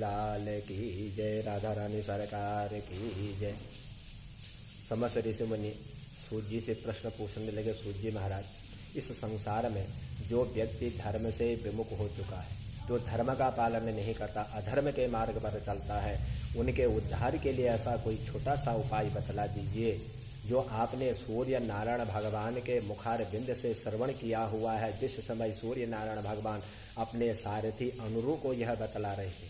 लाल की जय, राधा रानी सरकार की जय। समस्त ऋषि मुनि सूत जी से प्रश्न पूछने लगे, सूत जी महाराज, इस संसार में जो व्यक्ति धर्म से विमुख हो चुका है, जो धर्म का पालन नहीं करता, अधर्म के मार्ग पर चलता है, उनके उद्धार के लिए ऐसा कोई छोटा सा उपाय बतला दीजिए जो आपने सूर्य नारायण भगवान के मुखार बिंद से श्रवण किया हुआ है। जिस समय सूर्य नारायण भगवान अपने सारथी अनुरु को यह बतला रहे थे,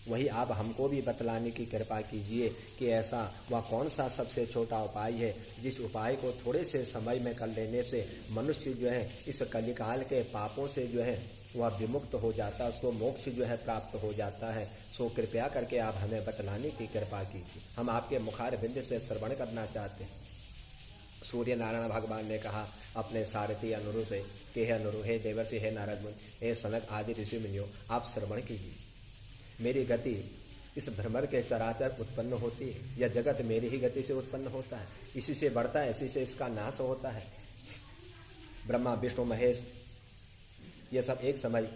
वही आप हमको भी बतलाने की कृपा कीजिए कि ऐसा वह कौन सा सबसे छोटा उपाय है जिस उपाय को थोड़े से समय में कर लेने से मनुष्य जो है इस कलिकाल के पापों से जो है वह विमुक्त हो जाता है, उसको मोक्ष जो है प्राप्त हो जाता है। सो कृपया करके आप हमें बतलाने की कृपा कीजिए, हम आपके मुखार बिंद से श्रवण करना चाहते हैं। सूर्य नारायण भगवान ने कहा अपने सारथी अनुरु से कि हे अनुरु, हे देवर्षि, हे नारद मुनि, हे सनक आदि ऋषि मुनियों, आप श्रवण कीजिए। मेरी गति इस भ्रमर के चराचर उत्पन्न होती है, यह जगत मेरी ही गति से उत्पन्न होता है, इसी से बढ़ता है, इसी से इसका नाश होता है। ब्रह्मा विष्णु महेश ये सब एक समय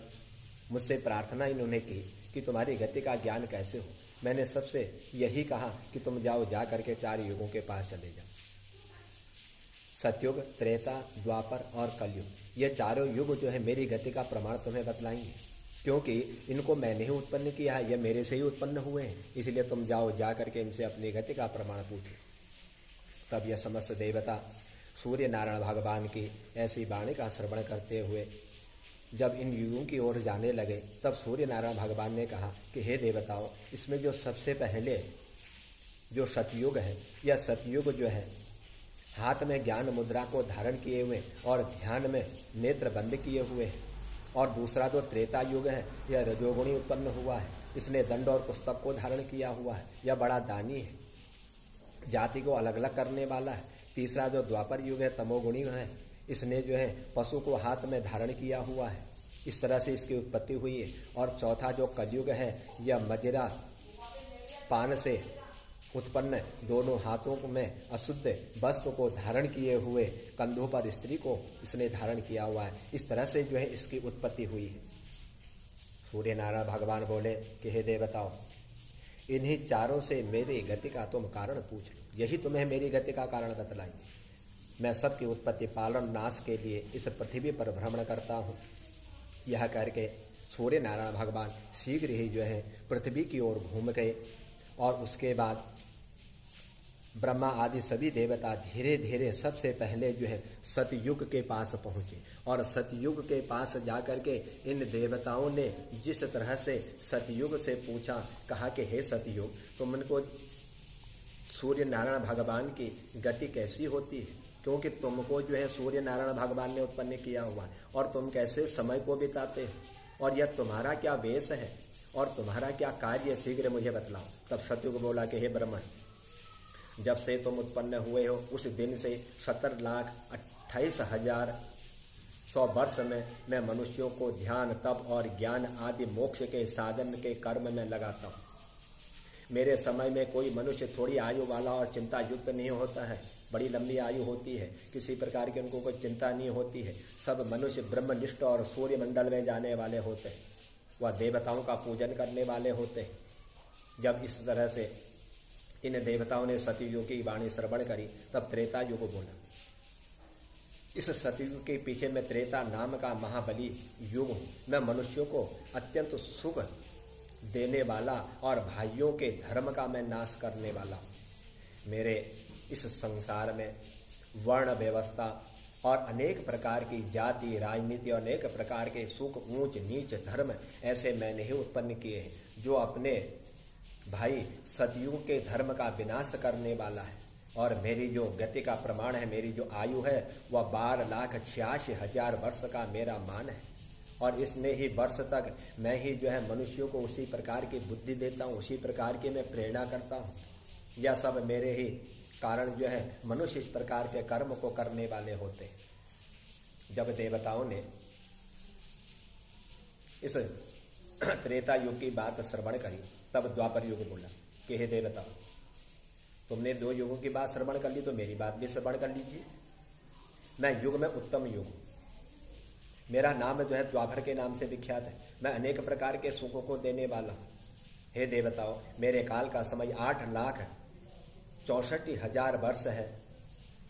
मुझसे प्रार्थना इन्होंने की कि तुम्हारी गति का ज्ञान कैसे हो। मैंने सबसे यही कहा कि तुम जाओ, जा करके 4 युगों के पास चले जाओ, सतयुग, त्रेता, द्वापर और कलयुग। ये चारों युग जो है मेरी गति का प्रमाण तुम्हें बतलाएंगे, क्योंकि इनको मैंने ही उत्पन्न किया है, ये मेरे से ही उत्पन्न हुए हैं, इसलिए तुम जाओ, जा करके इनसे अपनी गति का प्रमाण पूछो। तब यह समस्त देवता सूर्य नारायण भगवान की ऐसी वाणी का श्रवण करते हुए जब इन युगों की ओर जाने लगे, तब सूर्य नारायण भगवान ने कहा कि हे देवताओं, इसमें जो सबसे पहले जो सतयुग है, यह सतयुग जो है हाथ में ज्ञान मुद्रा को धारण किए हुए और ध्यान में नेत्र बंद किए हुए हैं। और दूसरा जो त्रेता युग है, यह रजोगुणी उत्पन्न हुआ है, इसने दंड और पुस्तक को धारण किया हुआ है, यह बड़ा दानी है, जाति को अलग अलग करने वाला है। तीसरा जो द्वापर युग है, तमोगुणी है, इसने जो है पशु को हाथ में धारण किया हुआ है, इस तरह से इसकी उत्पत्ति हुई है। और चौथा जो कलयुग है, यह मदिरा पान से उत्पन्न दोनों हाथों में अशुद्ध वस्त्र को धारण किए हुए कंधों पर स्त्री को इसने धारण किया हुआ है। इस तरह से जो है इसकी उत्पत्ति हुई है। सूर्य नारायण भगवान बोले कि हे देवताओं, इन्हीं चारों से मेरी गति का तुम कारण पूछ लो, यही तुम्हें मेरी गति का कारण बतलाएंगे। मैं सबकी उत्पत्ति पालन नाश के लिए इस पृथ्वी पर भ्रमण करता हूँ। यह करके सूर्य नारायण भगवान शीघ्र ही जो है पृथ्वी की ओर घूम गए और उसके बाद ब्रह्मा आदि सभी देवता धीरे धीरे सबसे पहले जो है सतयुग के पास पहुँचे। और सतयुग के पास जाकर के इन देवताओं ने जिस तरह से सतयुग से पूछा, कहा कि हे सतयुग, तुमको सूर्य नारायण भगवान की गति कैसी होती है, क्योंकि तुमको जो है सूर्य नारायण भगवान ने उत्पन्न किया हुआ है, और तुम कैसे समय को बिताते हो, और यह तुम्हारा क्या वेश है और तुम्हारा क्या कार्य, शीघ्र मुझे बतलाओ। तब सतयुग बोला कि हे ब्रह्मा, जब से तुम उत्पन्न हुए हो उस दिन से 17,28,100 वर्ष में मैं मनुष्यों को ध्यान, तप और ज्ञान आदि मोक्ष के साधन के कर्म में लगाता हूँ। मेरे समय में कोई मनुष्य थोड़ी आयु वाला और चिंता युक्त नहीं होता है, बड़ी लंबी आयु होती है, किसी प्रकार की उनको कोई चिंता नहीं होती है। सब मनुष्य ब्रह्मनिष्ठ और सूर्य मंडल में जाने वाले होते हैं, वह देवताओं का पूजन करने वाले होते हैं। जब इस तरह से इन देवताओं ने सतयुग की वाणी श्रवण करी, तब त्रेता युग बोला। इस सतयुग के पीछे मैं त्रेता नाम का महाबली युग हूँ। मैं मनुष्यों को अत्यंत सुख देने वाला और भाइयों के धर्म का मैं नाश करने वाला हूँ। मेरे इस संसार में वर्ण व्यवस्था और अनेक प्रकार की जाति, राजनीति और अनेक प्रकार के सुख, ऊंच नीच धर्म ऐसे मैंने ही उत्पन्न किए हैं, जो अपने भाई सतयुग के धर्म का विनाश करने वाला है। और मेरी जो गति का प्रमाण है, मेरी जो आयु है, वह 12,86,000 वर्ष का मेरा मान है। और इतने ही वर्ष तक मैं ही जो है मनुष्यों को उसी प्रकार की बुद्धि देता हूँ, उसी प्रकार की मैं प्रेरणा करता हूँ। यह सब मेरे ही कारण जो है मनुष्य इस प्रकार के कर्म को करने वाले होते हैं। जब देवताओं ने इस त्रेता युग की बात श्रवण करी, तब द्वापर युग बोला कि हे देवताओं, तुमने 2 युगों की बात श्रवण कर ली, तो मेरी बात भी श्रवण कर लीजिए। मैं युग में उत्तम युग हूँ, मेरा नाम जो है द्वापर के नाम से विख्यात है। मैं अनेक प्रकार के सुखों को देने वाला हूँ। हे देवताओं, मेरे काल का समय 8,64,000 वर्ष है।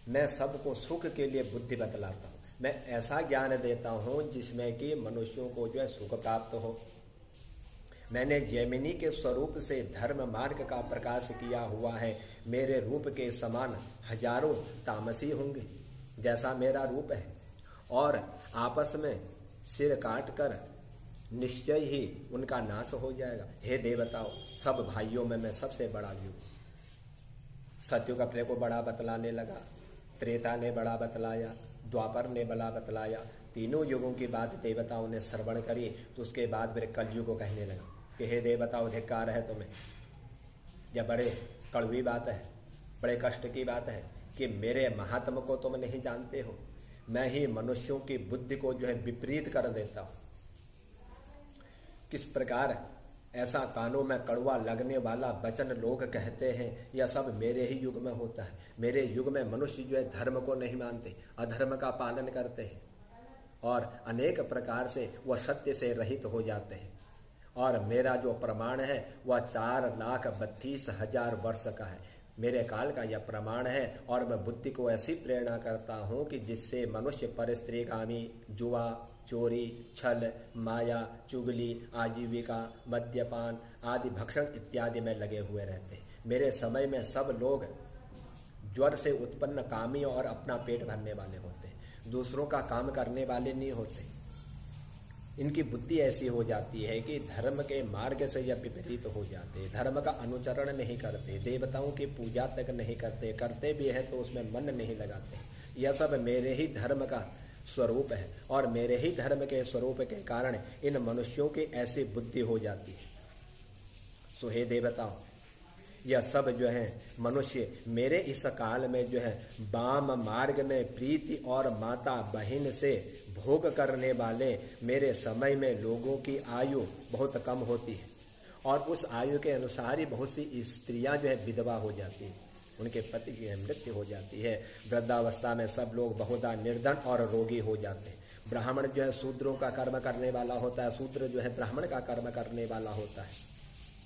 मैं सबको सुख के लिए बुद्धि बतलाता हूँ। मैं ऐसा ज्ञान देता हूँ जिसमें कि मनुष्यों को जो है सुख प्राप्त हो। मैंने जैमिनी के स्वरूप से धर्म मार्ग का प्रकाश किया हुआ है। मेरे रूप के समान हजारों तामसी होंगे जैसा मेरा रूप है, और आपस में सिर काट कर निश्चय ही उनका नाश हो जाएगा। हे देवताओं, सब भाइयों में मैं सबसे बड़ा हूँ। सत्युग अपने को बड़ा बतलाने लगा, त्रेता ने बड़ा बतलाया, द्वापर ने बड़ा बतलाया। तीनों युगों की बात देवताओं ने श्रवण करी। तो उसके बाद फिर कलयुग को कहने लगा कि हे देवताओं, धिक्कार है तुम्हें। यह बड़े कड़वी बात है, बड़े कष्ट की बात है कि मेरे महात्म को तुम नहीं जानते हो। मैं ही मनुष्यों की बुद्धि को जो है विपरीत कर देता हूँ। किस प्रकार ऐसा कानों में कड़वा लगने वाला वचन लोग कहते हैं, यह सब मेरे ही युग में होता है। मेरे युग में मनुष्य जो है धर्म को नहीं मानते, अधर्म का पालन करते हैं, और अनेक प्रकार से वह सत्य से रहित हो जाते हैं। और मेरा जो प्रमाण है वह 4,32,000 वर्ष का है। मेरे काल का यह प्रमाण है, और मैं बुद्धि को ऐसी प्रेरणा करता हूँ कि जिससे मनुष्य परस्त्रीकामी, जुआ, चोरी, छल, माया, चुगली, आजीविका, मद्यपान आदि भक्षण इत्यादि में लगे हुए रहते हैं। मेरे समय में सब लोग ज्वर से उत्पन्न कामी और अपना पेट भरने वाले होते हैं, दूसरों का काम करने वाले नहीं होते। इनकी बुद्धि ऐसी हो जाती है कि धर्म के मार्ग से यह विपरीत हो जाते, धर्म का अनुचरण नहीं करते, देवताओं की पूजा तक नहीं करते, करते भी है तो उसमें मन नहीं लगाते। यह सब मेरे ही धर्म का स्वरूप है, और मेरे ही धर्म के स्वरूप के कारण इन मनुष्यों की ऐसी बुद्धि हो जाती है। सो हे देवताओं, यह सब जो है मनुष्य मेरे इस काल में जो है वाम मार्ग में प्रीति और माता बहन से भोग करने वाले, मेरे समय में लोगों की आयु बहुत कम होती है, और उस आयु के अनुसार ही बहुत सी स्त्रियां जो है विधवा हो जाती हैं, उनके पति की मृत्यु हो जाती है। वृद्धावस्था में सब लोग बहुधा निर्धन और रोगी हो जाते हैं। ब्राह्मण जो है शूद्रों का कर्म करने वाला होता है, शूद्र जो है ब्राह्मण का कर्म करने वाला होता है।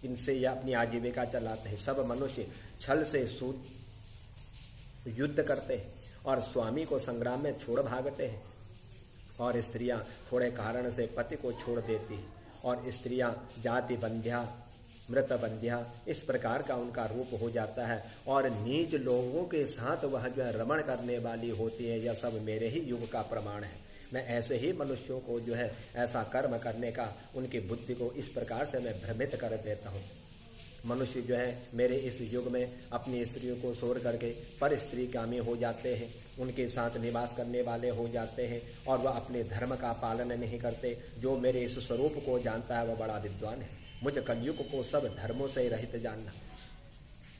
इनसे यह अपनी आजीविका चलाते हैं। सब मनुष्य छल से युद्ध करते हैं और स्वामी को संग्राम में छोड़ भागते हैं, और स्त्रियां थोड़े कारण से पति को छोड़ देती हैं, और स्त्रियां जाति बंध्या, मृत बंध्या, इस प्रकार का उनका रूप हो जाता है, और नीच लोगों के साथ वह जो है रमण करने वाली होती है। यह सब मेरे ही युग का प्रमाण है। मैं ऐसे ही मनुष्यों को जो है ऐसा कर्म करने का, उनकी बुद्धि को इस प्रकार से मैं भ्रमित कर देता हूँ। मनुष्य जो है मेरे इस युग में अपनी स्त्रियों को छोड़ करके पर स्त्री कामी हो जाते हैं, उनके साथ निवास करने वाले हो जाते हैं, और वह अपने धर्म का पालन नहीं करते। जो मेरे इस स्वरूप को जानता है वह बड़ा विद्वान है। मुझे कलयुग को सब धर्मों से रहित जानना।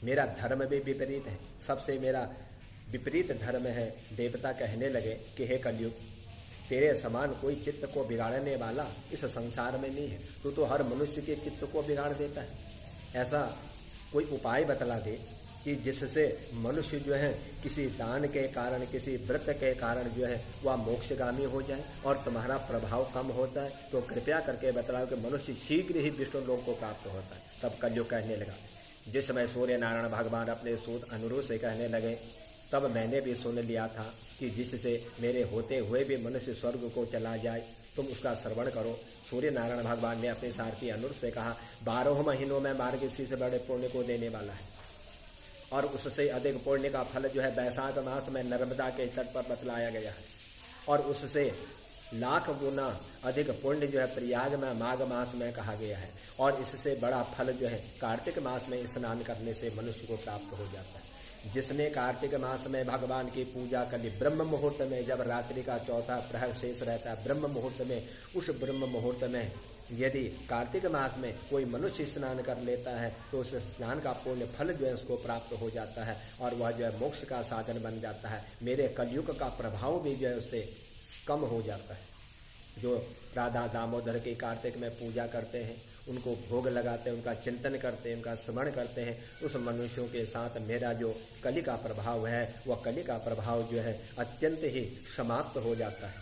मेरा धर्म भी विपरीत है, सबसे मेरा विपरीत धर्म है। देवता कहने लगे कि हे कलयुग, तेरे समान कोई चित्त को बिगाड़ने वाला इस संसार में नहीं है। तू तो हर मनुष्य के चित्त को बिगाड़ देता है। ऐसा कोई उपाय बतला दे कि जिससे मनुष्य जो है किसी दान के कारण, किसी व्रत के कारण जो है वह मोक्षगामी हो जाए, और तुम्हारा प्रभाव कम होता है तो कृपया करके बतलाओ कि मनुष्य शीघ्र ही विष्णु लोक को प्राप्त होता है। तब कलयुग कहने लगा। जिस समय सूर्य नारायण भगवान अपने सूत अनुरूप से कहने लगे, तब मैंने भी सुन लिया था कि जिससे मेरे होते हुए भी मनुष्य स्वर्ग को चला जाए, तुम उसका श्रवण करो। सूर्य नारायण भगवान ने अपने सारथी अनुरूप से कहा, 12 महीनों में मार्गशीर्ष से बड़े पुण्य को देने वाला है, और उससे अधिक पुण्य का फल जो है वैशाख मास में नर्मदा के तट पर बतलाया गया है, और उससे लाख गुना अधिक पुण्य जो है प्रयाग में माघ मास में कहा गया है, और इससे बड़ा फल जो है कार्तिक मास में स्नान करने से मनुष्य को प्राप्त हो जाता है। जिसने कार्तिक मास में भगवान की पूजा कर ली, ब्रह्म मुहूर्त में, जब रात्रि का चौथा प्रहर शेष रहता है, ब्रह्म मुहूर्त में, उस ब्रह्म मुहूर्त में यदि कार्तिक मास में कोई मनुष्य स्नान कर लेता है तो उस स्नान का पुण्य फल जो है उसको प्राप्त हो जाता है, और वह जो है मोक्ष का साधन बन जाता है। मेरे कलयुग का प्रभाव भी जो है उससे कम हो जाता है। जो राधा दामोदर की कार्तिक में पूजा करते हैं, उनको भोग लगाते हैं, उनका चिंतन करते हैं, उनका स्मरण करते हैं, उस मनुष्यों के साथ मेरा जो कली का प्रभाव है वह कली का प्रभाव जो है अत्यंत ही समाप्त हो जाता है,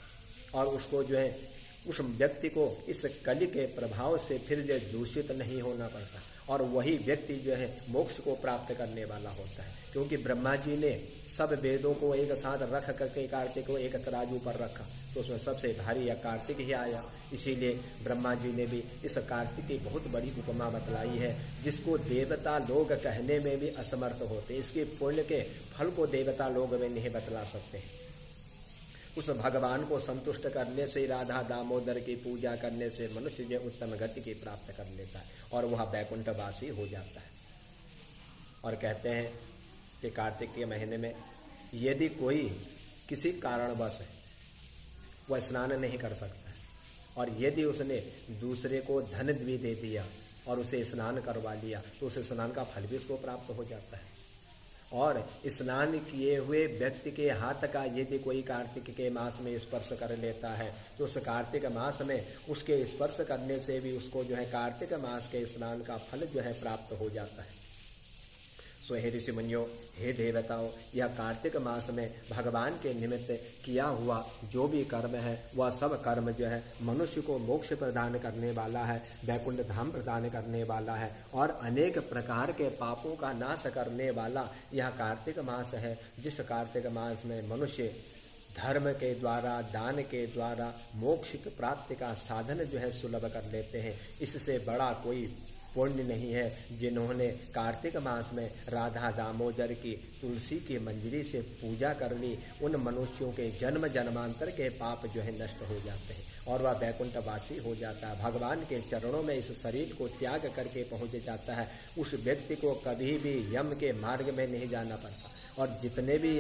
और उसको जो है उस व्यक्ति को इस कलि के प्रभाव से फिर जो दूषित नहीं होना पड़ता, और वही व्यक्ति जो है मोक्ष को प्राप्त करने वाला होता है। क्योंकि ब्रह्मा जी ने सब वेदों को एक साथ रख करके कार्तिक को एक तराजू पर रखा, तो उसमें सबसे भारी कार्तिक ही आया। इसीलिए ब्रह्मा जी ने भी इस कार्तिक की बहुत बड़ी उपमा बतलाई है, जिसको देवता लोग कहने में भी असमर्थ होते। इसके पुण्य के फल को देवता लोग में नहीं बतला सकते। उस भगवान को संतुष्ट करने से, राधा दामोदर की पूजा करने से मनुष्य जो उत्तम गति की प्राप्त कर लेता है और वह बैकुंठवासी हो जाता है। और कहते हैं कि कार्तिक के महीने में यदि कोई किसी कारणवश वह स्नान नहीं कर सकता है, और यदि उसने दूसरे को धन भी दे दिया और उसे स्नान करवा लिया, तो उसे स्नान का फल भी उसको प्राप्त हो जाता है। और स्नान किए हुए व्यक्ति के हाथ का यदि कोई कार्तिक के मास में स्पर्श कर लेता है, तो उस कार्तिक मास में उसके स्पर्श करने से भी उसको जो है कार्तिक मास के स्नान का फल जो है प्राप्त हो जाता है। सो हे ऋषि मुनियों, हे देवताओं, यह कार्तिक मास में भगवान के निमित्त किया हुआ जो भी कर्म है वह सब कर्म जो है मनुष्य को मोक्ष प्रदान करने वाला है, वैकुंठ धाम प्रदान करने वाला है, और अनेक प्रकार के पापों का नाश करने वाला यह कार्तिक मास है। जिस कार्तिक मास में मनुष्य धर्म के द्वारा, दान के द्वारा मोक्ष की प्राप्ति का साधन जो है सुलभ कर लेते हैं। इससे बड़ा कोई पुण्य नहीं है जिन्होंने कार्तिक मास में राधा दामोदर की तुलसी की मंजरी से पूजा कर ली। उन मनुष्यों के जन्म जन्मांतर के पाप जो है नष्ट हो जाते हैं और वह वैकुंठवासी हो जाता है। भगवान के चरणों में इस शरीर को त्याग करके पहुंच जाता है। उस व्यक्ति को कभी भी यम के मार्ग में नहीं जाना पड़ता, और जितने भी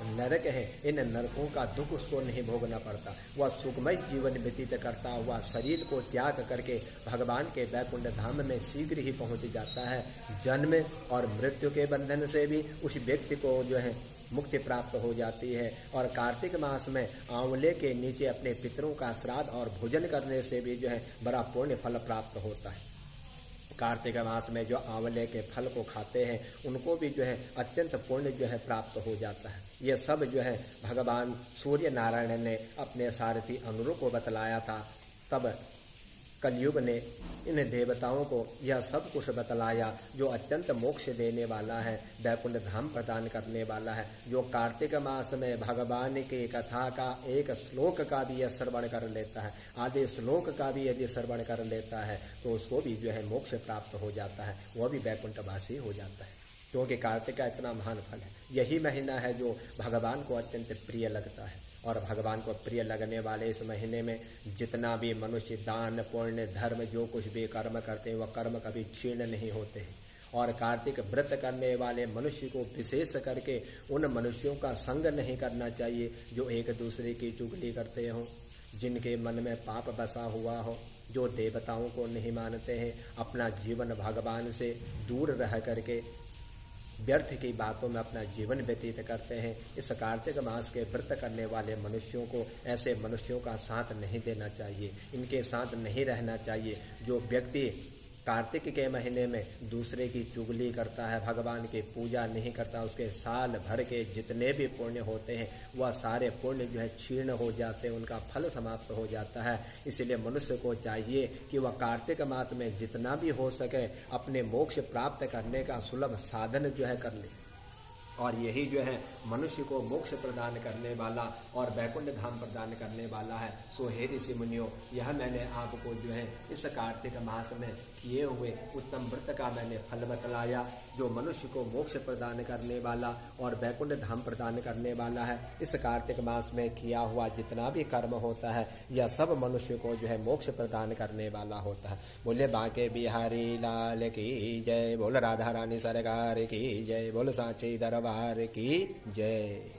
नरक हैं इन नरकों का दुख उसको नहीं भोगना पड़ता। वह सुखमय जीवन व्यतीत करता हुआ शरीर को त्याग करके भगवान के वैकुंठ धाम में शीघ्र ही पहुंच जाता है। जन्म और मृत्यु के बंधन से भी उस व्यक्ति को जो है मुक्ति प्राप्त हो जाती है। और कार्तिक मास में आंवले के नीचे अपने पितरों का श्राद्ध और भोजन करने से भी जो है बड़ा पुण्य फल प्राप्त होता है। कार्तिक मास में जो आंवले के फल को खाते हैं उनको भी जो है अत्यंत पुण्य जो है प्राप्त हो जाता है। ये सब जो है भगवान सूर्य नारायण ने अपने सारथी अनुरु को बतलाया था। तब कलयुग ने इन देवताओं को यह सब कुछ बतलाया जो अत्यंत मोक्ष देने वाला है, वैकुंठ धाम प्रदान करने वाला है। जो कार्तिक मास में भगवान की कथा का एक श्लोक का भी यह श्रवण कर लेता है, आधे श्लोक का भी यदि श्रवण कर लेता है तो उसको भी जो है मोक्ष प्राप्त हो जाता है, वह भी वैकुंठवासी हो जाता है। क्योंकि कार्तिक का इतना महान फल है। यही महीना है जो भगवान को अत्यंत प्रिय लगता है, और भगवान को प्रिय लगने वाले इस महीने में जितना भी मनुष्य दान पुण्य धर्म जो कुछ भी कर्म करते हैं वह कर्म कभी क्षीण नहीं होते हैं। और कार्तिक व्रत करने वाले मनुष्य को विशेष करके उन मनुष्यों का संग नहीं करना चाहिए जो एक दूसरे की चुगली करते हों, जिनके मन में पाप बसा हुआ हो, जो देवताओं को नहीं मानते हैं, अपना जीवन भगवान से दूर रह करके व्यर्थ की बातों में अपना जीवन व्यतीत करते हैं। इस कार्तिक मास के व्रत करने वाले मनुष्यों को ऐसे मनुष्यों का साथ नहीं देना चाहिए, इनके साथ नहीं रहना चाहिए। जो व्यक्ति कार्तिक के महीने में दूसरे की चुगली करता है, भगवान की पूजा नहीं करता, उसके साल भर के जितने भी पुण्य होते हैं वह सारे पुण्य जो है क्षीण हो जाते हैं, उनका फल समाप्त हो जाता है। इसलिए मनुष्य को चाहिए कि वह कार्तिक मास में जितना भी हो सके अपने मोक्ष प्राप्त करने का सुलभ साधन जो है कर ले, और यही जो है मनुष्य को मोक्ष प्रदान करने वाला और वैकुंठ धाम प्रदान करने वाला है। सो हे ऋषि मुनियों, यह मैंने आपको जो है इस कार्तिक मास में किए हुए उत्तम व्रत का मैंने फल बतलाया, जो मनुष्य को मोक्ष प्रदान करने वाला और वैकुंठ धाम प्रदान करने वाला है। इस कार्तिक मास में किया हुआ जितना भी कर्म होता है यह सब मनुष्य को जो है मोक्ष प्रदान करने वाला होता है। बोले बांके बिहारी लाल की जय, बोल राधा रानी सरकार की जय, बोल सांची दरबार की जय।